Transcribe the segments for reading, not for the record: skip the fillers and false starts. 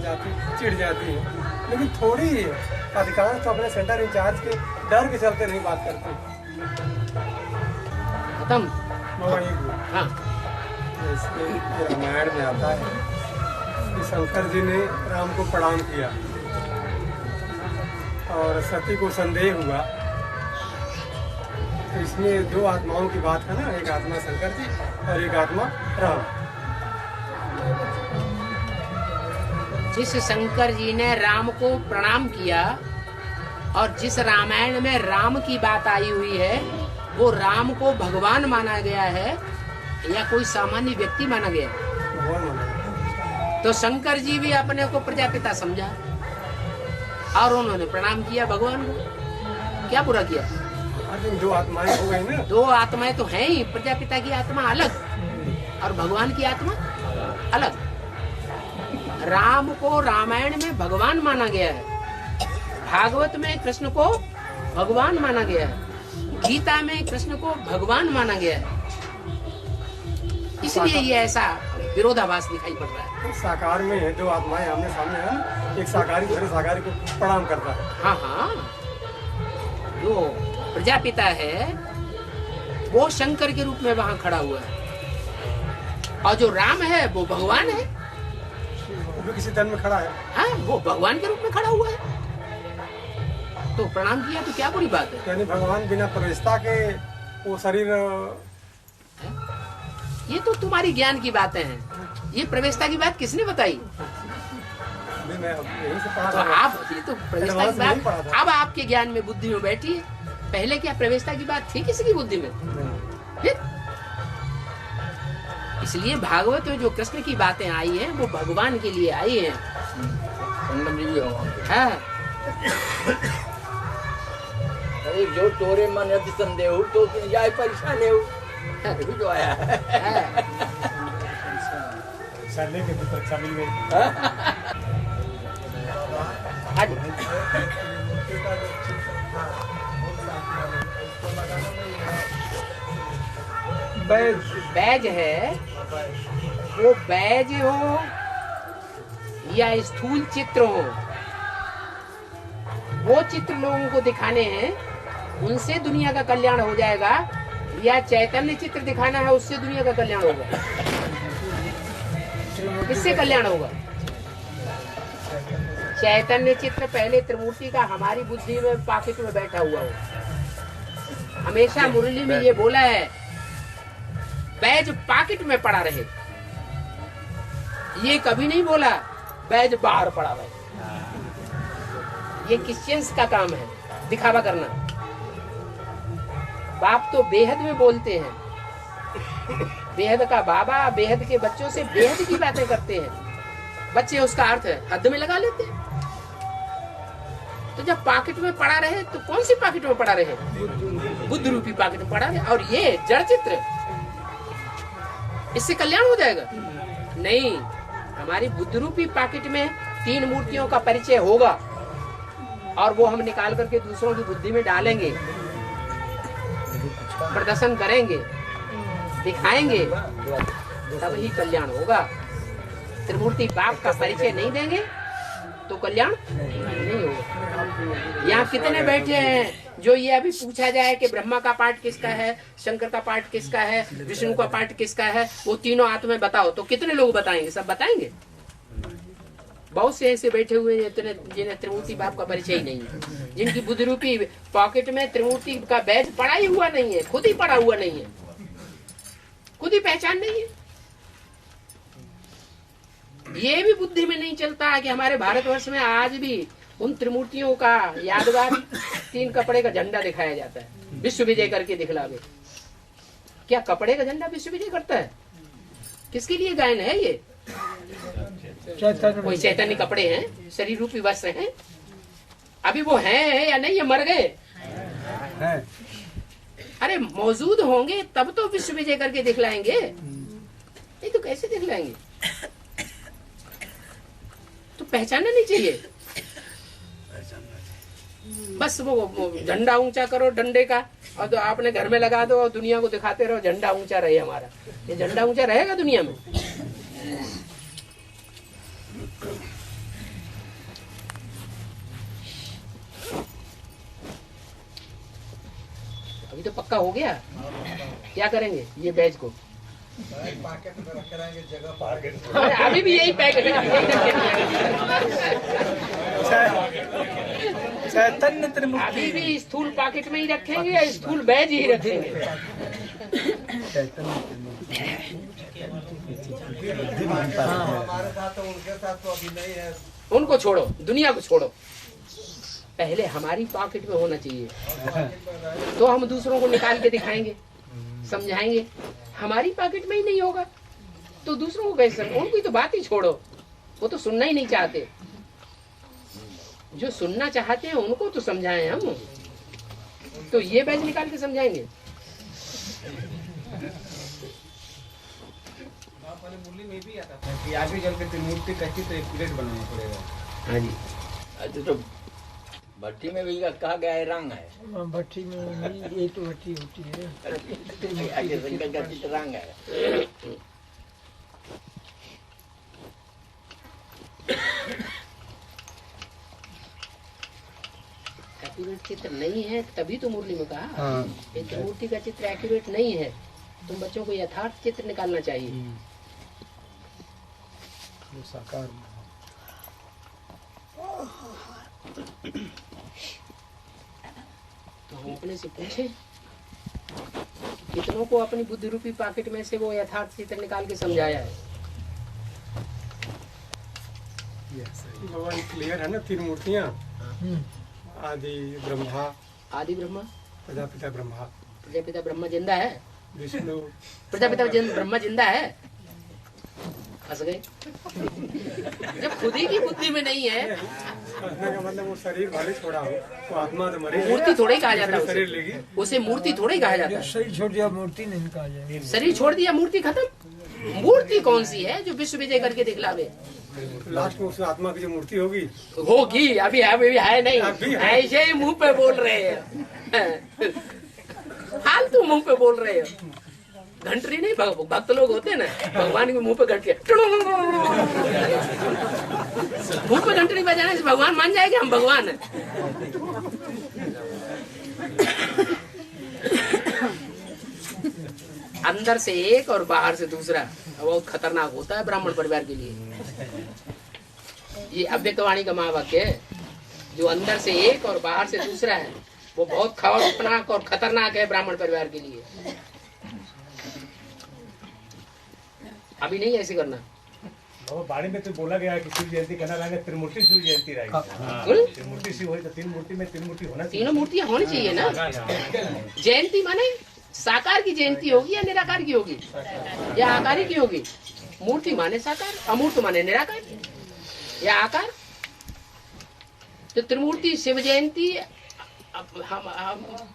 जाती, चिढ़ जाती है, लेकिन थोड़ी ही है। अधिकांश तो अपने सेंटर इंचार्ज के डर के चलते नहीं बात करते। खत्म। हाँ, जैसे रामायण में आता है कि शंकर जी ने राम को प्रणाम किया और सती को संदेह हुआ। तो इसमें दो आत्माओं की बात है ना, एक आत्मा शंकर जी और एक आत्मा राम। जिस शंकर जी ने राम को प्रणाम किया और जिस रामायण में राम की बात आई हुई है, वो राम को भगवान माना गया है या कोई सामान्य व्यक्ति माना गया है? भगवान माना गया। तो शंकर जी भी अपने को प्रजापिता समझा और उन्होंने प्रणाम किया भगवान को। क्या बुरा किया? दो आत्माएं हो गई ना। दो आत्माएं तो हैं ही, प्रजापिता की आत्मा अलग और भगवान की आत्मा अलग। राम को रामायण में भगवान माना गया है, भागवत में कृष्ण को भगवान माना गया है, गीता में कृष्ण को भगवान माना गया है। इसलिए ये ऐसा विरोधाभास दिखाई पड़ रहा है। साकार में है, दो आत्माएं आमने सामने है, एक साकारी दूसरे साकारी को प्रणाम करता है। हाँ हाँ, जो प्रजापिता है वो शंकर के रूप में वहां खड़ा हुआ है और जो राम है वो भगवान है। वो भी किसी तन में खड़ा है। हाँ, वो भगवान के रूप में खड़ा हुआ है। तो प्रणाम किया तो क्या बुरी बात है? यानी भगवान बिना प्रवेशता के वो शरीर। ये तो तुम्हारी ज्ञान की बातें हैं, ये प्रवेशता की बात किसने बताई? मैं यहीं से पढ़ा तो था। आप ये तो प्रवेशता की बात अब आपके ज्ञान में बुद्धि में बैठी है। पहले क्या प्रवेशता की बात थी किसी की बुद्धि में? फिर इसलिए भागवत में जो कृष्ण की बातें आई हैं वो भगवान के लिए आई हैं। हाँ। अरे जो तोरे मन अति संदेह तो जाए परेशान है वो जो आया चलने के भी परीक्षा मिल गई। बैज है, वो बैज हो या स्थूल चित्र हो, वो चित्र लोगों को दिखाने हैं, उनसे दुनिया का कल्याण हो जाएगा, या चैतन्य चित्र दिखाना है उससे दुनिया का कल्याण होगा? किससे कल्याण होगा? चैतन्य चित्र पहले त्रिमूर्ति का हमारी बुद्धि में पॉकेट में बैठा हुआ हो। हमेशा मुरली में ये बोला है, बैज पॉकेट में पड़ा रहे। ये कभी नहीं बोला बैज बाहर पड़ा रहे। ये क्रिश्चियंस का काम है, दिखावा करना। बाप तो बेहद में बोलते हैं, बेहद का बाबा बेहद के बच्चों से बेहद की बातें करते हैं। बच्चे उसका अर्थ हद में लगा लेते हैं। तो जब पॉकेट में पड़ा रहे तो कौन सी पॉकेट में पड़ा रहे? बुद्ध रूपी पॉकेट में पड़ा रहे। और ये जड़ चित्र, इससे कल्याण हो जाएगा? नहीं, हमारी बुद्ध रूपी पॉकेट में तीन मूर्तियों का परिचय होगा और वो हम निकाल करके दूसरों की बुद्धि में डालेंगे, प्रदर्शन करेंगे, दिखाएंगे, तब ही कल्याण होगा। त्रिमूर्ति बाप का परिचय नहीं देंगे तो कल्याण नहीं होगा। यहाँ कितने बैठे हैं जो ये अभी पूछा जाए कि ब्रह्मा का पार्ट किसका है, शंकर का पार्ट किसका है, विष्णु का पार्ट किसका है, वो तीनों आत्माएं बताओ, तो कितने लोग बताएंगे? सब बताएंगे? बहुत से ऐसे बैठे हुए हैं जिन्हें त्रिमूर्ति बाप का परिचय ही नहीं है, जिनकी बुद्धि रूपी पॉकेट में त्रिमूर्ति का बैज पड़ा ही हुआ नहीं है, खुद ही पड़ा हुआ नहीं है, खुद ही पहचान नहीं है। ये भी बुद्धि में नहीं चलता है कि हमारे भारतवर्ष में आज भी उन त्रिमूर्तियों का यादगार 3 कपड़े का झंडा दिखाया जाता है, विश्व विजय करके दिखलावे। क्या कपड़े का झंडा विश्व विजय करता है? किसके लिए गायन है ये? कोई चैतन्य कपड़े हैं, शरीर रूपी वस्त्र हैं। अभी वो हैं या नहीं, ये मर गए? अरे मौजूद होंगे तब तो विश्व विजय करके दिखलाएंगे, नहीं तो कैसे दिखलाएंगे? तो पहचानना नहीं चाहिए। बस वो झंडा ऊंचा करो डंडे का और तो आपने घर में लगा दो और दुनिया को दिखाते रहो झंडा ऊंचा रहे हमारा। ये झंडा ऊंचा रहेगा दुनिया में? तो पक्का हो गया। क्या करेंगे ये बैच को? अभी भी यही पैकेट चैतन्य त्रिमूर्ति अभी भी स्थूल पॉकेट में ही रखेंगे या स्थूल बैज ही रखेंगे? हमारे साथ तो उनके साथ तो अभी नहीं है। उनको छोड़ो, दुनिया को छोड़ो, पहले हमारी पॉकेट में होना चाहिए तो हम दूसरों को निकाल के दिखाएंगे, समझाएंगे। हमारी पॉकेट में ही नहीं होगा तो दूसरों को कैसे? उनकी तो बात ही छोड़ो, वो तो सुनना ही नहीं चाहते। जो सुनना चाहते हैं उनको तो समझाएं हम, तो ये बैच निकाल के समझाएंगे। मुरली में भी आता था कि आगे चल के त्रिमूर्ति का चित्र एक्यूरेट बनाना पड़ेगा। हाँ जी। अच्छा तो भट्टी में भी कहा गया है रंग है, भट्टी में नहीं, ये तो भट्टी होती है। आगे शंकर का चित्र रंग है। एक्यूरेट चित्र नहीं है तभी तो मुरली में कहा ये त्रिमूर्ति का चित्र एक्यूरेट नहीं है। तुम बच्चों को यथार्थ चित्र निकालना चाहिए। साकार तो हम अपने से पूछे कितनों को अपनी बुद्धि रूपी पॉकेट में से वो यथार्थ चित्र निकाल के समझाया है? भगवान क्लियर है ना। तीन मूर्तियाँ, आदि ब्रह्मा, आदि ब्रह्मा, प्रजापिता ब्रह्मा, प्रजापिता ब्रह्मा जिंदा है। विष्णु, प्रजापिता ब्रह्मा जिंदा है। फंस गए जब खुद ही की बुद्धि में नहीं है। कहने का मतलब वो शरीर भले छोड़ा हो तो आत्मा तो मरे। मूर्ति थोड़ा ही कहा जाता है शरीर लेगी, उसे मूर्ति थोड़ा ही कहा जाता है। शरीर छोड़ दिया मूर्ति नहीं कहा जाए। शरीर छोड़ दिया मूर्ति खत्म। मूर्ति कौन सी है जो विश्व विजय करके दिखलावे? लास्ट में उस आत्मा की जो मूर्ति होगी होगी, अभी है नहीं, ऐसे ही मुंह पे बोल रहे हैं। फालतू मुंह पे बोल रहे हो। घंटरी नहीं, भक्त लोग होते हैं ना, भगवान के मुंह पे घंट के मुंह पे घंटरी बजाने से भगवान मान जाएंगे हम भगवान है। अंदर से एक और बाहर से दूसरा बहुत खतरनाक होता है ब्राह्मण परिवार के लिए। ये अव्यक्तवाणी का महावाक्य है। जो अंदर से एक और बाहर से दूसरा है वो बहुत खौफनाक और खतरनाक है ब्राह्मण परिवार के लिए। अभी नहीं ऐसे करना। बाणी में तो बोला गया है कि शिव जयंती करना रहेगा, त्रिमूर्ति शिव जयंती रहेगी। त्रिमूर्ति शिव हो तो तीन मूर्ति में तीन मूर्ति होना चाहिए। तीनों मूर्तियां होनी चाहिए ना। जयंती माने साकार की जयंती होगी या निराकार की होगी या आकारी की होगी? मूर्ति माने साकार, अमूर्त माने निराकार या आकार। तो त्रिमूर्ति शिव जयंती हम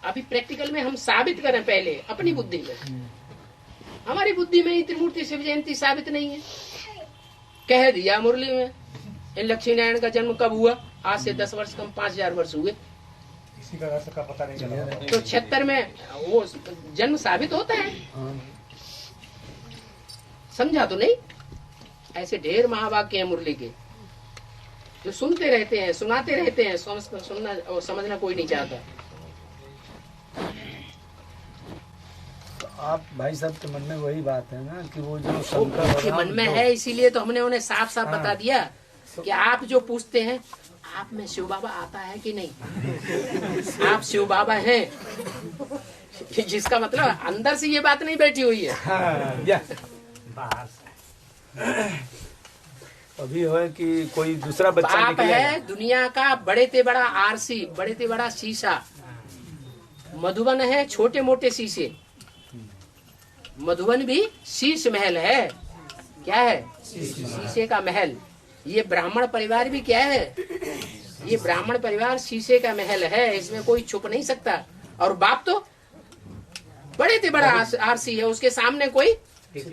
अभी प्रैक्टिकल में हम साबित करें पहले अपनी बुद्धि में। हमारी बुद्धि में ही त्रिमूर्ति शिव जयंती साबित नहीं है। कह दिया मुरली में इन लक्ष्मी नारायण का जन्म कब हुआ? आज से 10 वर्ष कम 5000 वर्ष हुए। किसी का रहस्य का पता नहीं चला। तो 76 में वो जन्म साबित होता है। समझा तो नहीं? ऐसे ढेर महावाक्य हैं मुरली के जो सुनते रहते हैं, सुनाते रहते हैं, सुनना और समझना कोई नहीं चाहता। आप भाई साहब के मन में वही बात है ना कि वो जो उनके मन में है, इसीलिए तो हमने उन्हें साफ साफ बता दिया कि आप जो पूछते हैं आप में शिव बाबा आता है कि नहीं, आप शिव बाबा हैं, जिसका मतलब अंदर से ये बात नहीं बैठी हुई है। अभी है कि कोई दूसरा बच्चा बाप है दुनिया का बड़े ते बड़ा आरसी, बड़े ते बड़ा शीशा। मधुबन है छोटे मोटे शीशे। मधुबन भी शीश महल है। क्या है? शीशे का महल। ये ब्राह्मण परिवार भी क्या है? ये ब्राह्मण परिवार शीशे का महल है, इसमें कोई छुप नहीं सकता। और बाप तो बड़े ते बड़ा आरसी है, उसके सामने कोई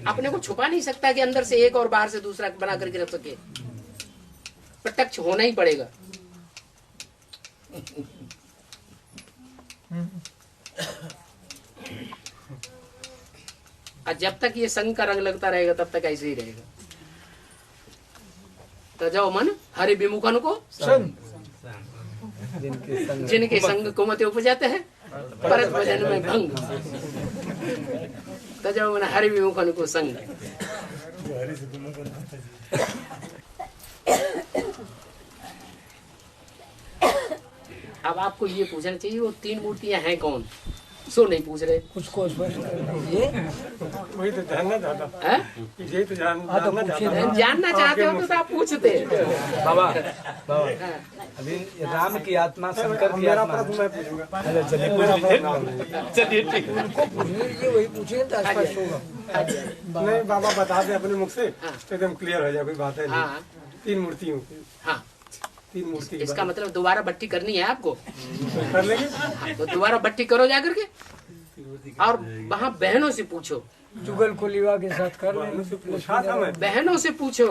अपने को छुपा नहीं सकता कि अंदर से एक और बाहर से दूसरा बना करके रख सके। प्रत्यक्ष होना ही पड़ेगा। और जब तक ये संग का रंग लगता रहेगा तब तक ऐसे ही रहेगा। तो जाओ मन हरि विमुखन को संग जिनके संग कुमति उपजाते हैं परत भजन में भंग तजो मन हरि विमुखन को संग। अब आपको ये पूछना चाहिए वो 3 मूर्तियां हैं कौन, सो नहीं पूछ रहे। कुछ को स्पष्ट कर दीजिए। वही तो जानना चाहता, हैं? यही तो जानना पूछिए चाहता। जानना चाहते हो तो आप पूछते। बाबा अभी राम की आत्मा शंकर की मेरा आत्मा प्रश्न मैं पूछूंगा। चलिए ठीक है। ये वही पूछिए तो स्पष्ट होगा। नहीं बाबा बता दे अपने मुख से तो एकदम क्लियर हो जाए, कोई बात है नहीं। हाँ 3 मूर्तियों की, हाँ, 3 मूर्ति की इसका मतलब दोबारा बट्टी करनी है आपको, बात कर लेंगे। तो दोबारा बट्टी करो जाकर के, और वहाँ बहनों से पूछो, जुगल कोलीवा के साथ कर बहनों से पूछा था मैं। बहनों से पूछो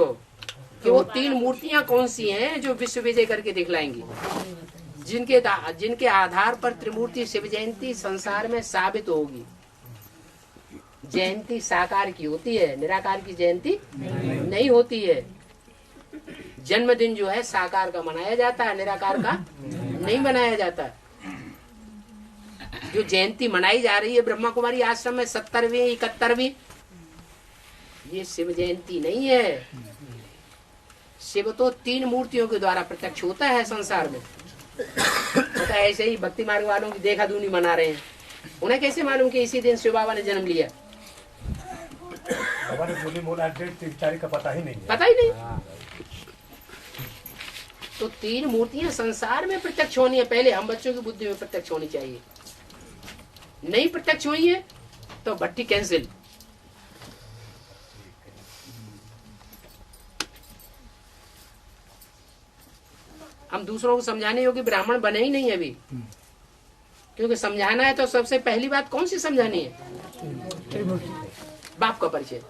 कि वो 3 मूर्तियां कौन सी हैं जो विश्व विजय करके दिखलाएंगी, जिनके आधार पर त्रिमूर्ति शिव जयंती संसार में साबित होगी। जयंती साकार की होती है, निराकार की जयंती नहीं होती है। जन्मदिन जो है साकार का मनाया जाता है, निराकार का नहीं मनाया जाता। जो जयंती मनाई जा रही है ब्रह्मा कुमारी आश्रम में 70वीं 71वीं, ये शिव जयंती नहीं है। शिव तो 3 मूर्तियों के द्वारा प्रत्यक्ष होता है संसार में। तो ऐसे ही भक्ति मार्ग वालों की देखा दूनी मना रहे हैं, उन्हें कैसे मालूम कि इसी दिन शिव बाबा ने जन्म लिया? बाबा ने बोली मोला डेट 3 तारीख का पता ही नहीं है। पता ही नहीं। तो 3 मूर्तियां संसार में प्रत्यक्ष होनी है, पहले हम बच्चों की बुद्धि में प्रत्यक्ष होनी चाहिए। नहीं प्रत्यक्ष हुई है तो भट्टी कैंसिल। हम दूसरों को समझाने योग्य ब्राह्मण बने ही नहीं अभी, क्योंकि समझाना है तो सबसे पहली बात कौन सी समझानी है? बाप का परिचय।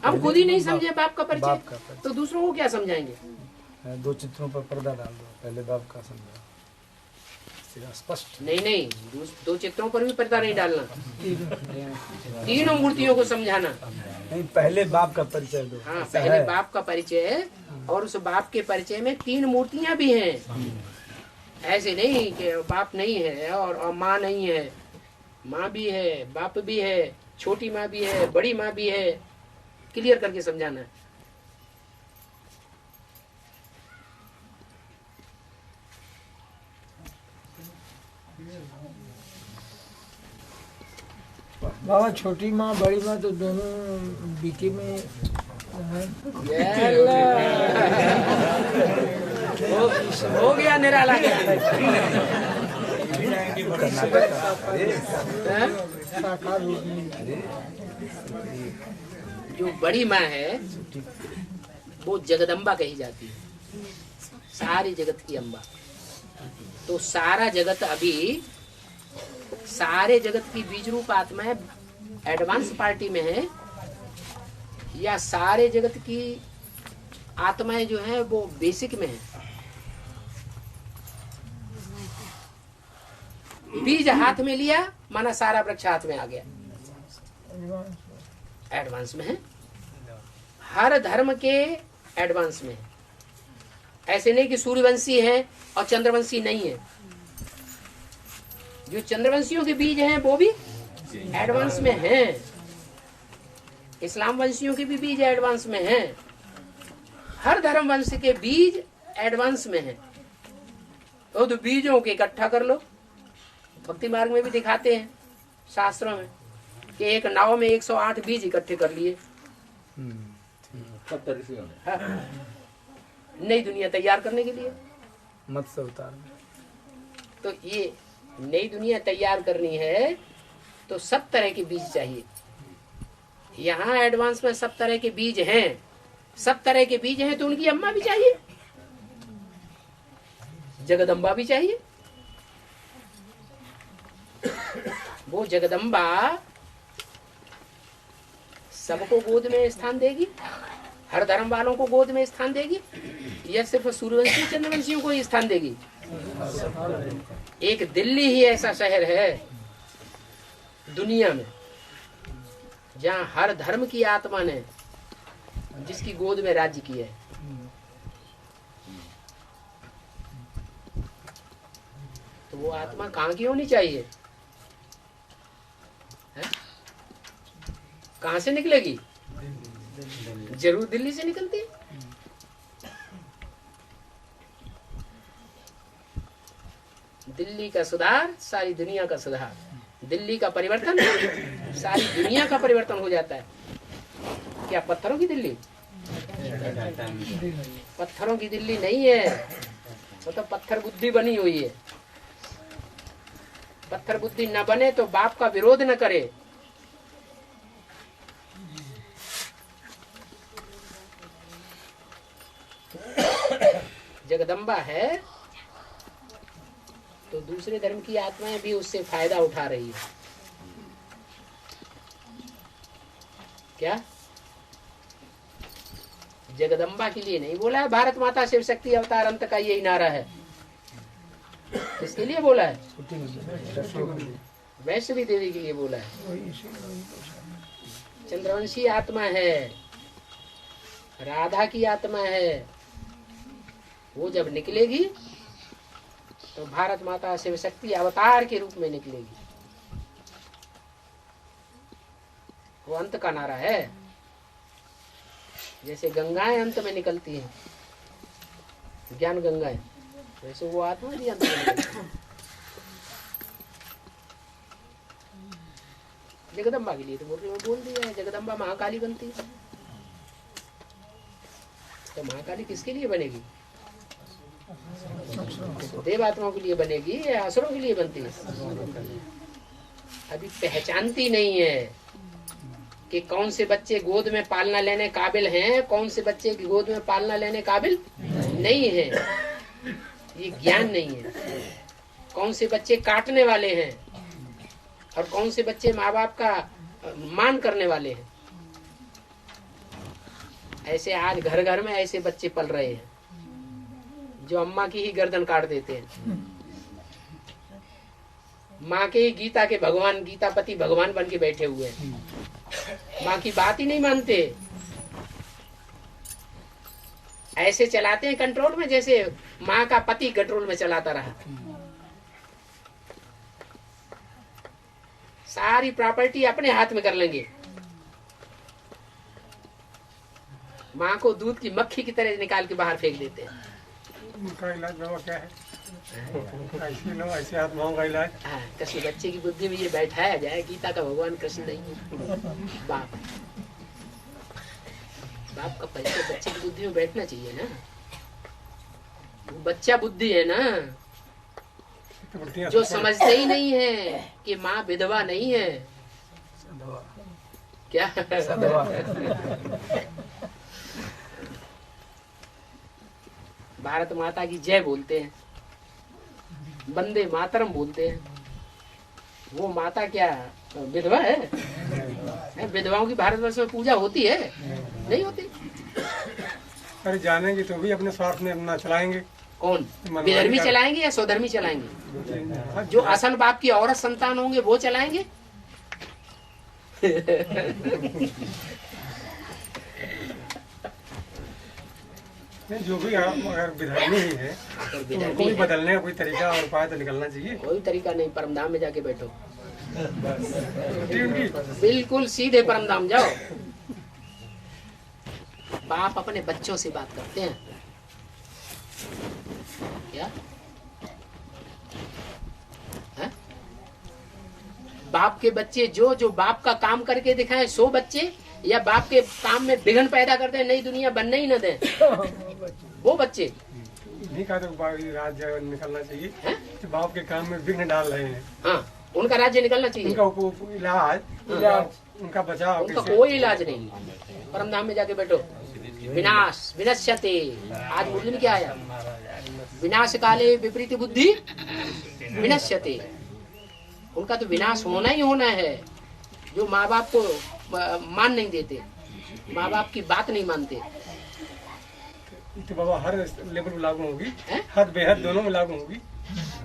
हम खुद ही नहीं समझे बाप का परिचय, तो दूसरों को क्या समझाएंगे? 2 चित्रों पर पर्दा डाल दो, पहले बाप का समझा स्पष्ट। नहीं, 2 चित्रों पर भी पर्दा नहीं डालना, 3 मूर्तियों को समझाना। नहीं, पहले बाप का परिचय दो। हाँ, पहले बाप का परिचय है, और उस बाप के परिचय में 3 मूर्तियां भी हैं। ऐसे नहीं कि बाप नहीं है और माँ नहीं है। माँ भी है, बाप भी है, छोटी माँ भी है, बड़ी माँ भी है। क्लियर करके समझाना है। बाबा छोटी माँ बड़ी माँ तो दोनों बीके में हो गया निराला गया। साकार रूप में जो बड़ी माँ है वो जगदम्बा कही जाती है, सारी जगत की अम्बा। तो सारा जगत अभी, सारे जगत की बीज रूप आत्माएं एडवांस पार्टी में है, या सारे जगत की आत्माएं जो है वो बेसिक में है? बीज हाथ में लिया माना सारा वृक्ष हाथ में आ गया, एडवांस में है। हर धर्म के एडवांस में है। ऐसे नहीं कि सूर्यवंशी है और चंद्रवंशी नहीं है। जो चंद्रवंशियों के बीज हैं वो भी एडवांस में हैं। इस्लाम वंशियों के भी बीज एडवांस में हैं। हर धर्म वंश के बीज एडवांस में हैं। तो बीजों के इकट्ठा कर लो। भक्ति मार्ग में भी दिखाते हैं शास्त्रों में कि एक नाव में 108 बीज इकट्ठे कर लिए। हाँ। नई दुनिया तैयार करने के लिए। मत्स्य अवतार में तो ये नई दुनिया तैयार करनी है तो सब तरह के बीज चाहिए। यहाँ एडवांस में सब तरह के बीज हैं। सब तरह के बीज हैं तो उनकी अम्मा भी चाहिए, जगदम्बा भी चाहिए। वो जगदम्बा सबको गोद में स्थान देगी, हर धर्म वालों को गोद में स्थान देगी, या सिर्फ सूर्यवंशी चंद्रवंशियों को ही स्थान देगी? एक दिल्ली ही ऐसा शहर है दुनिया में जहाँ हर धर्म की आत्मा ने जिसकी गोद में राज्य किया है। तो तो वो आत्मा कहाँ की होनी चाहिए है? कहाँ से निकलेगी? जरूर दिल्ली से निकलती है। दिल्ली का सुधार सारी दुनिया का सुधार, दिल्ली का परिवर्तन सारी दुनिया का परिवर्तन हो जाता है। क्या पत्थरों की दिल्ली? पत्थरों की दिल्ली नहीं है, वो तो पत्थर बुद्धि बनी हुई है। पत्थर बुद्धि न बने तो बाप का विरोध न करे। जगदम्बा है तो दूसरे धर्म की आत्माएं भी उससे फायदा उठा रही है। क्या जगदम्बा के लिए नहीं बोला है भारत माता शिव शक्ति अवतार अंत का यही नारा है? किसके लिए बोला है? वैष्णवी देवी के लिए बोला है। चंद्रवंशी आत्मा है, राधा की आत्मा है, वो जब निकलेगी तो भारत माता शिव शक्ति अवतार के रूप में निकलेगी। वो अंत का नारा है। जैसे गंगाएं अंत में निकलती हैं, ज्ञान गंगाएं, वैसे वो आत्मा भी अंत में निकलती है। जगदम्बा के लिए तो मुरली में बोल दिया है, जगदम्बा महाकाली बनती है। तो महाकाली किसके लिए बनेगी? देव आत्माओं के लिए बनेगी या असुरों के लिए बनती है? अभी पहचानती नहीं है कि कौन से बच्चे गोद में पालना लेने काबिल हैं, कौन से बच्चे की गोद में पालना लेने काबिल नहीं है। ये ज्ञान नहीं है। कौन से बच्चे काटने वाले हैं और कौन से बच्चे माँ बाप का मान करने वाले हैं। ऐसे आज घर घर में ऐसे बच्चे पल रहे हैं जो अम्मा की ही गर्दन काट देते हैं। माँ के ही गीता के भगवान, गीतापति भगवान बन के बैठे हुए हैं। माँ की बात ही नहीं मानते। ऐसे चलाते हैं कंट्रोल में जैसे माँ का पति कंट्रोल में चलाता रहा। सारी प्रॉपर्टी अपने हाथ में कर लेंगे। माँ को दूध की मक्खी की तरह निकाल के बाहर फेंक देते हैं। उनका इलाज बाबा क्या है? ऐसे लोग, ऐसे आत्माओं का इलाज। हाँ, कृष्ण बच्चे की बुद्धि में ये बैठाया जाए, गीता का भगवान कृष्ण नहीं, बाप। बाप का परिचय बच्चे की बुद्धि में बैठना चाहिए ना। वो बच्चा बुद्धि है ना, जो समझते ही नहीं है कि माँ विधवा नहीं है। क्या भारत माता की जय बोलते हैं, वंदे मातरम बोलते हैं। वो माता क्या विधवा है? विधवाओं की भारतवर्ष में पूजा होती है? नहीं होती। अरे जानेंगे तो भी अपने स्वार्थ में अपना चलाएंगे। कौन? विधर्मी चलाएंगे या स्वधर्मी चलाएंगे? जो असल बाप की औरत संतान होंगे वो चलाएंगे। नहीं, जो भी अगर विधर्मी ही है तो उनको भी बदलने का कोई तरीका और उपाय तो निकलना चाहिए। कोई तरीका नहीं, परमधाम में जाके बैठो। उनकी बिल्कुल सीधे परमधाम जाओ। बाप अपने बच्चों से बात करते हैं क्या है? बाप के बच्चे जो बाप का काम करके दिखाएं, सो बच्चे, या बाप के काम में विघ्न पैदा करते हैं, नई दुनिया बनने ही न दें, वो बच्चे। नहीं कहा तो राज्य निकलना चाहिए कि बाप के काम में विघ्न डाल रहे हैं। हाँ, उनका राज्य निकलना चाहिए। उनका इलाज, उनका बचाव, उनका कोई इलाज नहीं। परमधाम में जाके बैठो। विनाश विनश्यते। आज मुरली में क्या आया? विनाश काले विपरीत बुद्धि विनश्यते। उनका तो विनाश होना ही होना है। जो माँ बाप को मान नहीं देते, माँ बाप की बात नहीं मानते। तो बाबा हर लेवल में लागू होगी, हद बेहद दोनों में लागू होगी।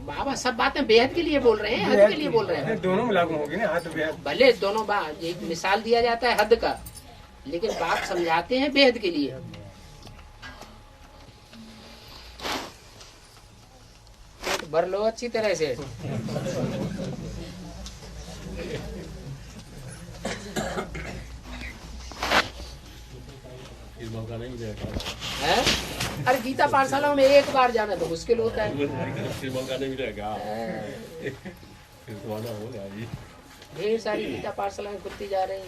बाबा सब बातें बेहद के लिए बोल रहे हैं, हद के लिए बोल रहे हैं। दोनों में लागू होगी ना, हद बेहद। भले दोनों बात, एक मिसाल दिया जाता है हद का, लेकिन बात समझाते हैं बेहद के लिए। भर लो अच्छी तरह से। है? अरे गीता पाठशाला में एक बार जाना तो मुश्किल होता है। ढेर सारी गीता पाठशालाएं खुलती जा रही हैं।